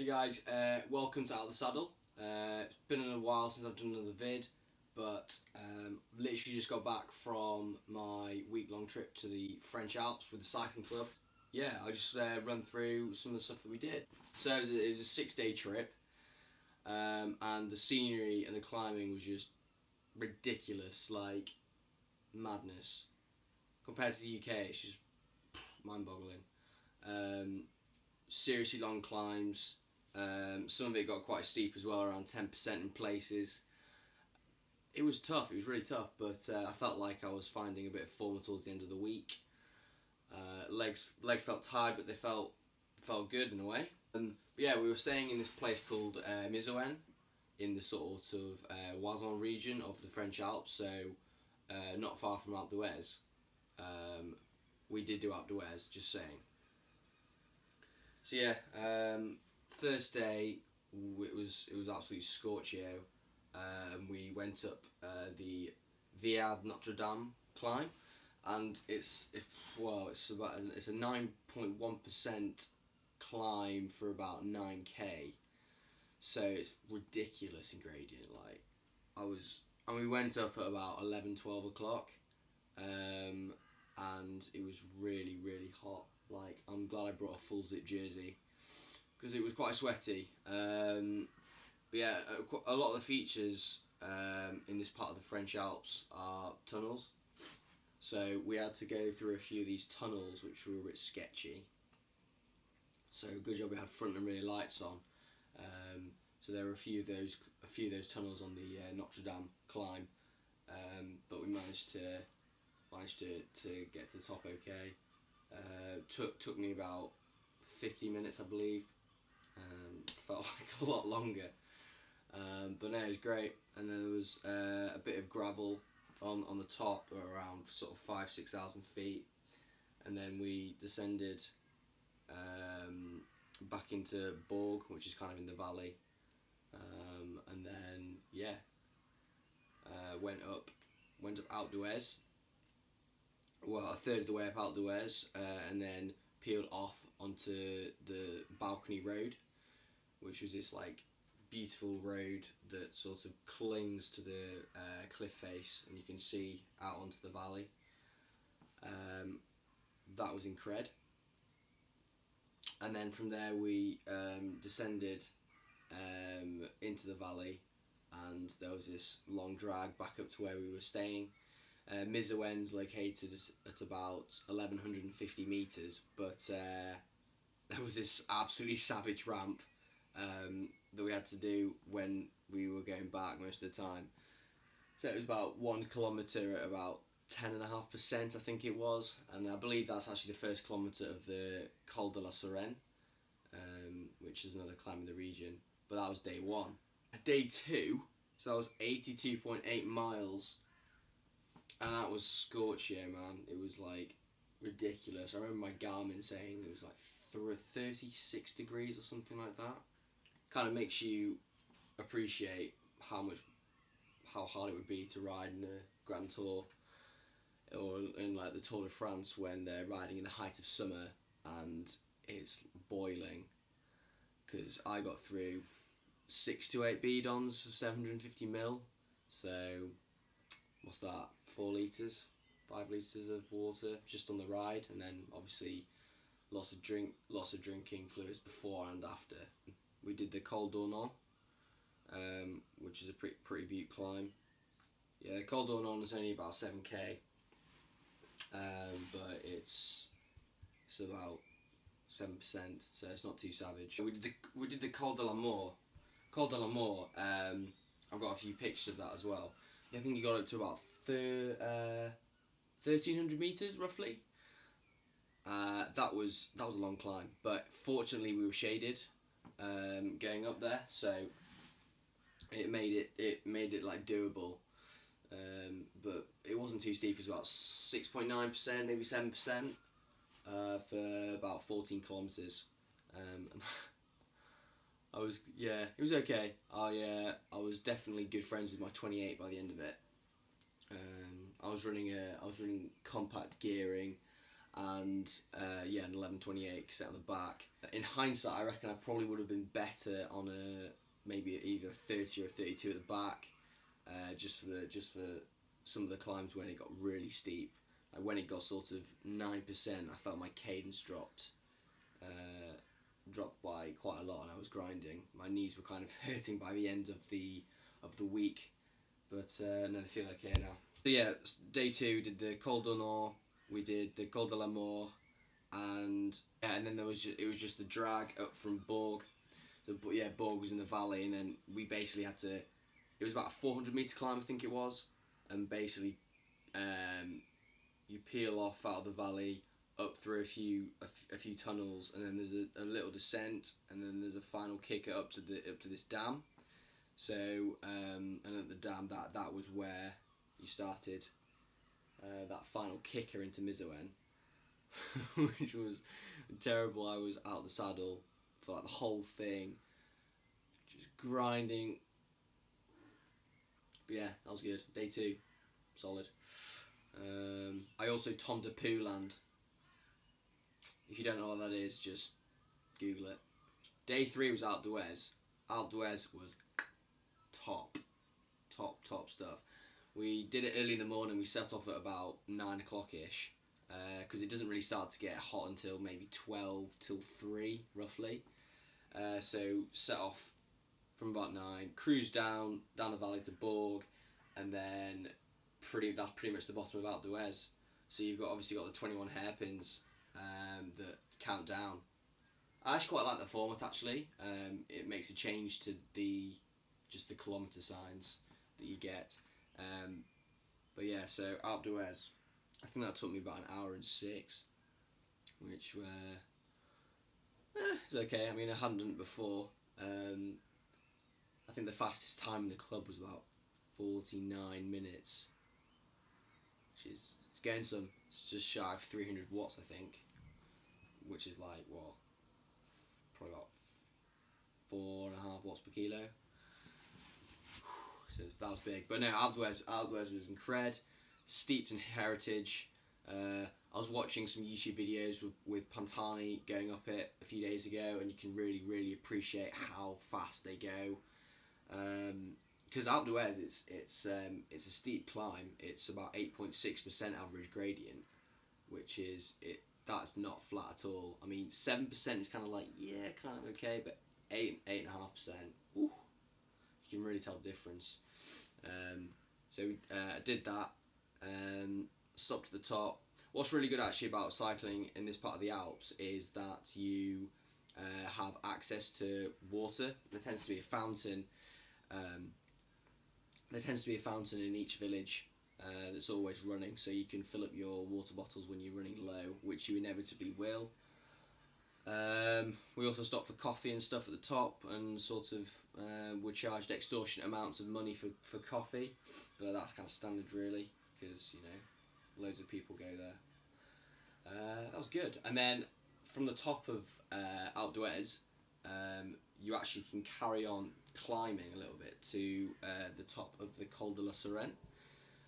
Hey guys, welcome to Out of the Saddle. It's been a while since I've done another vid, but literally just got back from my week-long trip to the French Alps with the cycling club. Yeah, I just run through some of the stuff that we did. So it was a 6-day trip, and the scenery and the climbing was just ridiculous, like madness. Compared to the UK, it's just mind-boggling. Seriously long climbs. Some of it got quite steep as well, around 10% in places. It was tough, it was really tough, but I felt like I was finding a bit of form towards the end of the week. Legs felt tired, but they felt good in a way. But yeah, we were staying in this place called Mizoen, in the sort of Oison region of the French Alps, so not far from Alpe d'Huez. We did do Alpe d'Huez, just saying. So yeah, first day it was absolutely scorchio. We went up the Via Notre Dame climb, and it's a 9.1% climb for about 9k. So it's ridiculous in gradient. We went up at about 11-12 o'clock, and it was really hot. Like, I'm glad I brought a full zip jersey because it was quite sweaty. But yeah, a lot of the features in this part of the French Alps are tunnels. So we had to go through a few of these tunnels, which were a bit sketchy. So good job we had front and rear lights on. So there were a few of those tunnels on the Notre Dame climb, but we managed to get to the top okay. Took me about 50 minutes, I believe. Felt like a lot longer, but no, it was great. And then there was a bit of gravel on the top, around sort of 5,000-6,000 feet, and then we descended back into Bourg, which is kind of in the valley, and then yeah, went up Alpe d'Huez. Well, a third of the way up Alpe d'Huez, and then peeled off onto the balcony road, which was this like beautiful road that sort of clings to the cliff face, and you can see out onto the valley. That was incred. And then from there we descended into the valley, and there was this long drag back up to where we were staying. Mizoen's located at about 1150 metres, but there was this absolutely savage ramp that we had to do when we were going back most of the time. So it was about 1 kilometre at about 10.5%, I think it was, and I believe that's actually the first kilometre of the Col de la Sirène, which is another climb in the region, but that was day one. Day two, so that was 82.8 miles. And that was scorchio, man. It was like ridiculous. I remember my Garmin saying it was like 36 degrees or something like that. Kind of makes you appreciate how hard it would be to ride in a Grand Tour or in like the Tour de France when they're riding in the height of summer and it's boiling. Because I got through 6 to 8 bidons of 750ml. So what's that? 4 litres, 5 litres of water just on the ride, and then obviously lots of drinking fluids before and after. We did the Col d'Ornon, which is a pretty beaut climb. Yeah, the Col d'Ornon is only about 7k, but it's about 7%, so it's not too savage. We did the Col de la Mort. Col de la Mort. I've got a few pictures of that as well. I think you got up to about 1,300 metres roughly. That was a long climb, but fortunately we were shaded going up there, so it made it like doable. But it wasn't too steep. It was about 6.9%, maybe 7%, for about 14 kilometres. And it was okay. I was definitely good friends with my 28 by the end of it. I was running compact gearing. and yeah, an 11.28 set on the back. In hindsight, I reckon I probably would have been better on a maybe either 30 or 32 at the back, just for some of the climbs when it got really steep. Like when it got sort of 9%, I felt my cadence dropped by quite a lot, and I was grinding. My knees were kind of hurting by the end of the week, but no, they feel okay now. So yeah, day 2 we did the Col du Nord, we did the Col de la Mort, and yeah, and then it was just the drag up from Borg. So yeah, Borg was in the valley, and then we basically had to. It was about a 400-meter climb, I think it was, and basically, you peel off out of the valley, up through a few tunnels, and then there's a little descent, and then there's a final kicker up to this dam. So and at the dam, that was where you started that final kicker into Mizoen, which was terrible. I was out the saddle for like the whole thing, just grinding. But yeah, that was good. Day 2, solid. I also Tom de Pouland. If you don't know what that is, just Google it. Day 3 was Alpe d'Huez. Alpe d'Huez was top stuff. We did it early in the morning. We set off at about 9 o'clock ish, because it doesn't really start to get hot until maybe 12 till 3 roughly. So set off from about 9, cruise down the valley to Borg, and then that's pretty much the bottom of Alpe d'Huez. So you've obviously got the 21 hairpins that count down. I actually quite like the format actually. It makes a change to the kilometre signs that you get. But yeah, so Alpe d'Huez, I think that took me about an hour and 6, which is okay. I mean, I hadn't done it before. I think the fastest time in the club was about 49 minutes, which is, it's getting some. It's just shy of 300 watts, I think, which is like, what, probably about 4.5 watts per kilo. So that was big. But no, Alpe d'Huez was incred. Steeped in heritage. I was watching some YouTube videos with Pantani going up it a few days ago, and you can really appreciate how fast they go. Because Alpe d'Huez, it's a steep climb. It's about 8.6% average gradient, which is that's not flat at all. I mean, 7% is kind of like, yeah, kind of okay, but 8.5%, you can really tell the difference. So I did that, stopped at the top. What's really good actually about cycling in this part of the Alps is that you have access to water. There tends to be a fountain. There tends to be a fountain in each village that's always running, so you can fill up your water bottles when you're running low, which you inevitably will. We also stopped for coffee and stuff at the top, and sort of were charged extortionate amounts of money for coffee, but that's kind of standard really, because loads of people go there. That was good. And then from the top of Alpe d'Huez, you actually can carry on climbing a little bit to the top of the Col de la Sirène.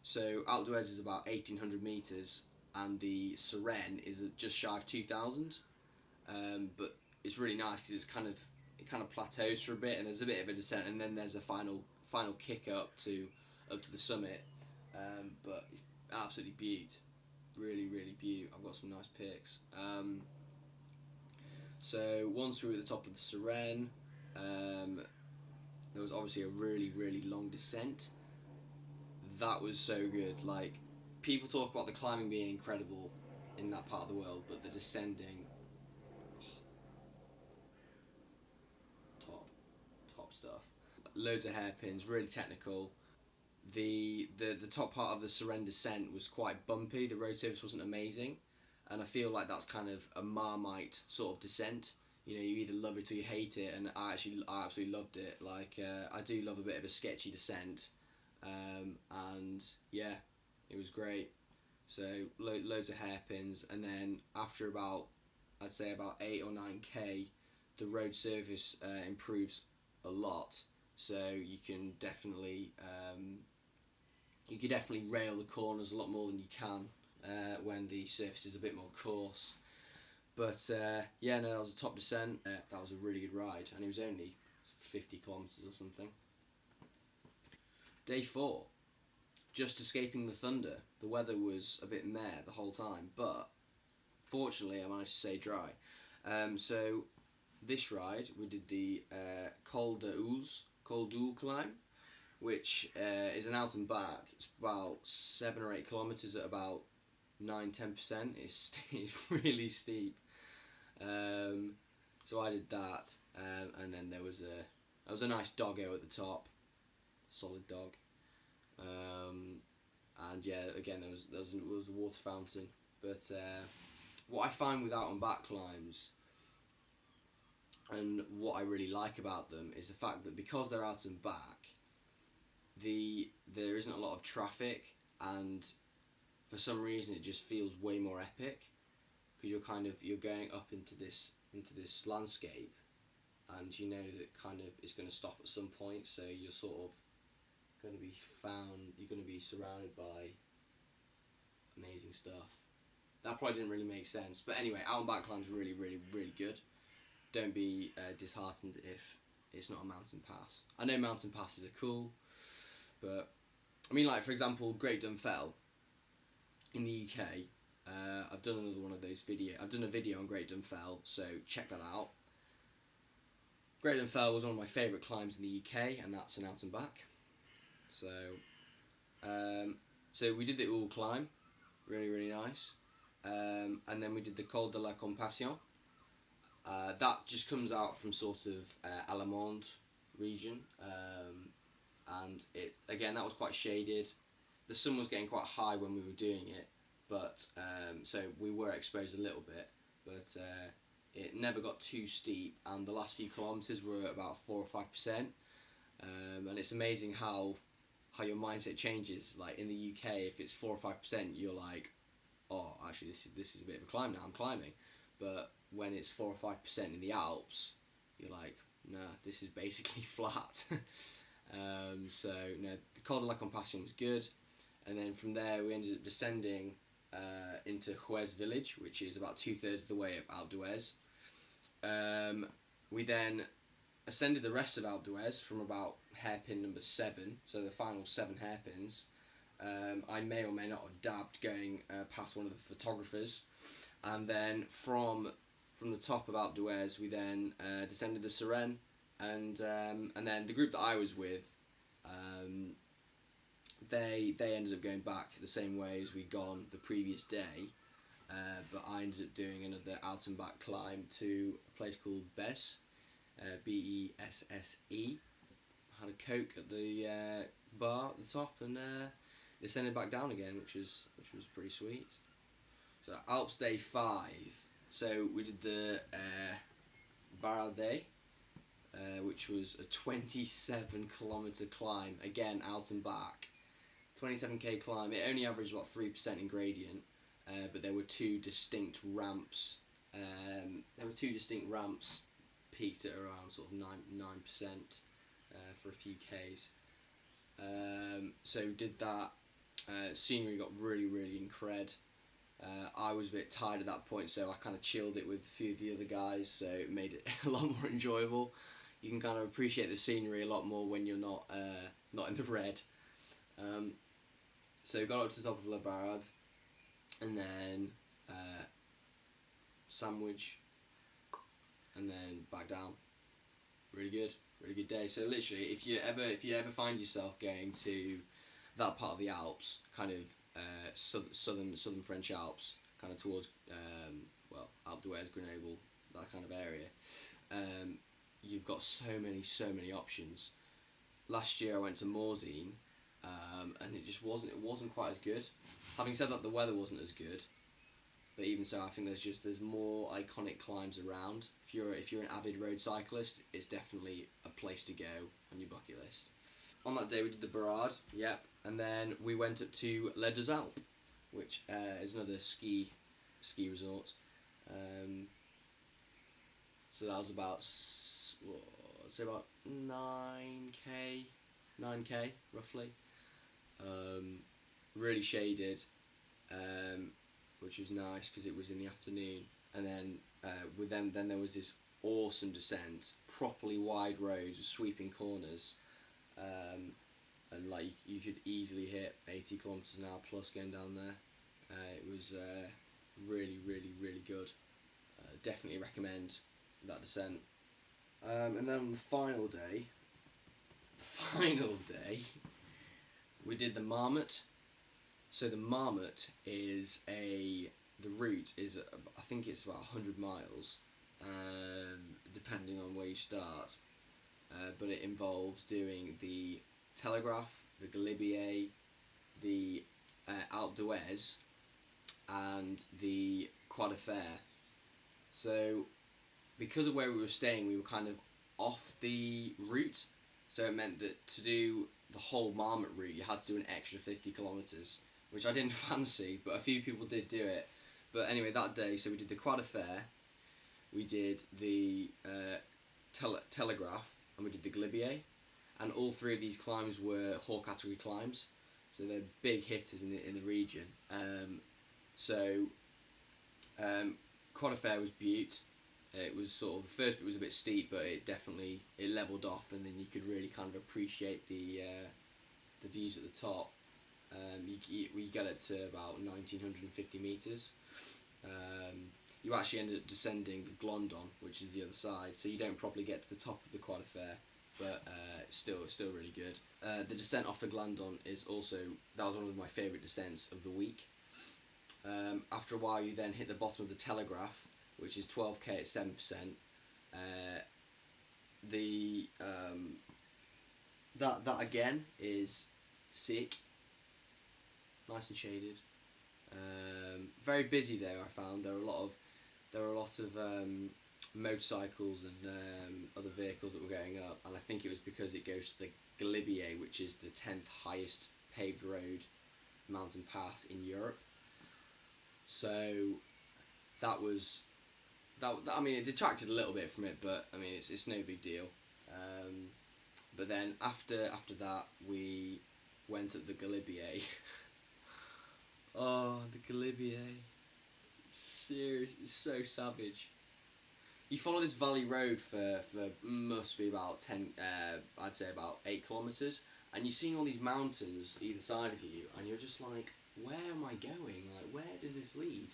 So Alpe d'Huez is about 1,800 metres, and the Sirène is just shy of 2,000. But it's really nice because it kind of plateaus for a bit, and there's a bit of a descent, and then there's a final kick up to the summit. But it's absolutely beaut, really beaut. I've got some nice pics. So once we were at the top of the Sirène, there was obviously a really long descent. That was so good. Like, people talk about the climbing being incredible in that part of the world, but the descending, top stuff. Loads of hairpins, really technical. The top part of the Sirène descent was quite bumpy. The road surface wasn't amazing, and I feel like that's kind of a Marmite sort of descent. You either love it or you hate it, and I absolutely loved it. Like, I do love a bit of a sketchy descent, and yeah, it was great. So loads of hairpins, and then after I'd say about 8 or 9k, the road surface improves a lot. So you can definitely rail the corners a lot more than you can when the surface is a bit more coarse. But yeah, no, that was a top descent. That was a really good ride, and it was only 50 kilometres or something. Day 4, just escaping the thunder. The weather was a bit meh the whole time, but fortunately I managed to stay dry. So this ride, we did the Col d'Oule climb, which is an out and back. It's about 7 or 8 kilometres at about 9-10%. It's really steep. So I did that, and then there was a nice doggo at the top, solid dog. And yeah, again there was a water fountain. But what I find with out and back climbs, and what I really like about them, is the fact that because they're out and back, there isn't a lot of traffic, and for some reason it just feels way more epic, because you're going up into this landscape, and you know that kind of it's going to stop at some point, so you're sort of going to be surrounded by amazing stuff. That probably didn't really make sense, but anyway, out and back climbs are really, really, really good. Don't be disheartened if it's not a mountain pass. I know mountain passes are cool, but I mean, like for example, Great Dunfell in the UK. I've done another one of those videos. I've done a video on Great Dunfell, so check that out. Great Dunfell was one of my favourite climbs in the UK, and that's an out and back. So we did the Oule climb, really, really nice. And then we did the Col de la Compassion. That just comes out from sort of Allemande region, and again that was quite shaded. The sun was getting quite high when we were doing it, but so we were exposed a little bit, but it never got too steep, and the last few kilometres were about 4 or 5%, and it's amazing how your mindset changes. Like in the UK, if it's 4 or 5%, you're like, oh, actually this is a bit of a climb now, I'm climbing. But when it's 4 or 5% in the Alps, you're like, nah, this is basically flat. So no, the Col de la Compassion was good, and then from there we ended up descending into Huez village, which is about 2/3 of the way up Alpe d'Huez. We then ascended the rest of Alpe d'Huez from about hairpin number 7, so the final 7 hairpins. I may or may not have dabbed going past one of the photographers, and then from the top of Alpe d'Huez we then descended the Sereine, and then the group that I was with, they ended up going back the same way as we'd gone the previous day, but I ended up doing another out and back climb to a place called Besse, Besse. Had a Coke at the bar at the top, and descended back down again, which was pretty sweet. So Alps Day 5. So we did the Baralde, which was a 27-kilometre climb, again out and back. 27k climb. It only averaged about 3% in gradient, but there were 2 distinct ramps. Peaked at around sort of 9% for a few k's. So did that. Scenery got really, really incred. I was a bit tired at that point, so I kind of chilled it with a few of the other guys, so it made it a lot more enjoyable. You can kind of appreciate the scenery a lot more when you're not in the red. So got up to the top of La Barade, and then sandwich, and then back down. Really good day. So literally, if you ever find yourself going to that part of the Alps, kind of southern French Alps, kind of towards Alpe d'Huez, Grenoble, that kind of area, you've got so many options. Last year I went to Morzine, and it wasn't quite as good. Having said that, the weather wasn't as good, but even so, I think there's more iconic climbs around. If you're an avid road cyclist, it's definitely a place to go on your bucket list. On that day we did the Barade, yep, and then we went up to Les Deux Alpes, which is another ski resort. So that was about I'd say about 9k roughly. Really shaded, which was nice because it was in the afternoon. And then then there was this awesome descent, properly wide roads with sweeping corners, and like you could easily hit 80 kilometers an hour plus going down there. It was really, really, really good. Definitely recommend that descent. And then on the final day, we did the Marmot. So the Marmot is the route is, I think it's about 100 miles, depending on where you start. But it involves doing the Telegraph, the Galibier, the Alpe d'Huez, and the Croix de Fer. So, because of where we were staying, we were kind of off the route. So it meant that to do the whole Marmot route, you had to do an extra 50 kilometres, which I didn't fancy, but a few people did do it. But anyway, that day, so we did the Croix de Fer, we did the Telegraph, and we did the Galibier. And all three of these climbs were Hall category climbs, so they're big hitters in the region. Croix de Fer was beaut. It was sort of, the first bit was a bit steep, but it levelled off, and then you could really kind of appreciate the views at the top. We get it to about 1950 metres. You actually end up descending the Glondon, which is the other side, so you don't properly get to the top of the Croix de Fer, but it's still really good. The descent off the Glondon that was one of my favourite descents of the week. After a while, you then hit the bottom of the Telegraph, which is 12k at 7%. That again is sick, nice and shaded. Very busy there. I found there were a lot of motorcycles and other vehicles that were going up, and I think it was because it goes to the Galibier, which is the 10th highest paved road mountain pass in Europe. So that was that. I mean, it detracted a little bit from it, but I mean, it's no big deal. But then after that, we went at the Galibier. Oh, the Galibier! Seriously, it's so savage. You follow this valley road for must be about 10, I'd say about 8 kilometres, and you're seeing all these mountains either side of you, and you're just like, where am I going? Like, where does this lead?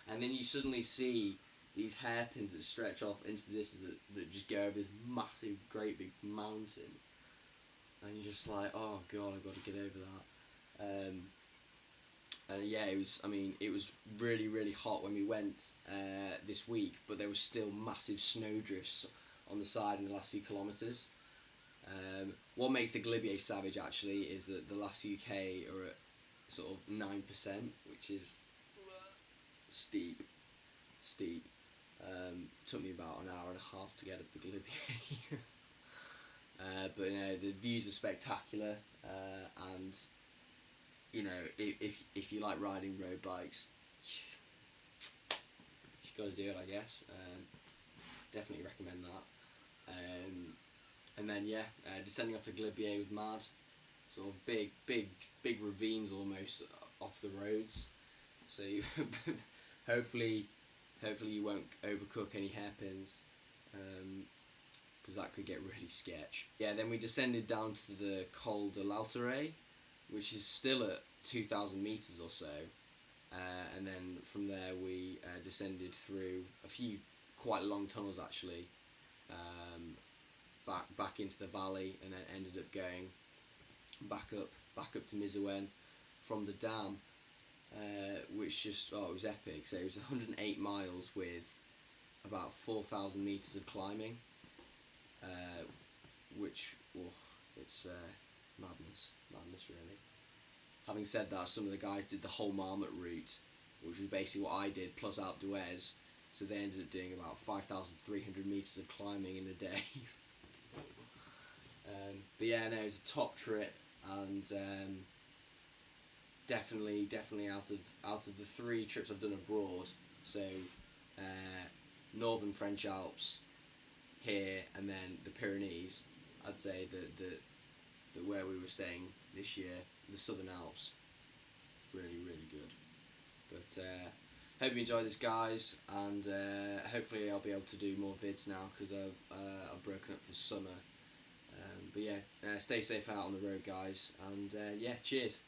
And then you suddenly see these hairpins that stretch off into the distance that just go over this massive, great big mountain, and you're just like, oh god, I've got to get over that. And yeah, it was really, really hot when we went this week, but there was still massive snow drifts on the side in the last few kilometres. What makes the Galibier savage actually is that the last few K are at sort of 9%, which is steep. Took me about an hour and a half to get up the Galibier. But you know, the views are spectacular, and you know, if you like riding road bikes, you've got to do it, I guess. Definitely recommend that. And then yeah, descending off the Galibier was mad. Sort of big ravines almost off the roads. So you hopefully you won't overcook any hairpins, because that could get really sketch. Yeah, then we descended down to the Col de l'Autoray, which is still at 2,000 metres or so, and then from there we descended through a few quite long tunnels actually, back into the valley, and then ended up going back up to Mizouen from the dam, which just, it was epic. So it was 108 miles with about 4,000 metres of climbing, which, it's madness really. Having said that, some of the guys did the whole Marmot route, which was basically what I did, plus Alpe d'Huez, so they ended up doing about 5,300 metres of climbing in a day. But yeah, no, it was a top trip, and definitely out of the 3 trips I've done abroad, so Northern French Alps here, and then the Pyrenees, I'd say that where we were staying this year, the Southern Alps, really, really good. But hope you enjoyed this, guys, and hopefully I'll be able to do more vids now because I've broken up for summer. But yeah, stay safe out on the road, guys, and yeah, cheers.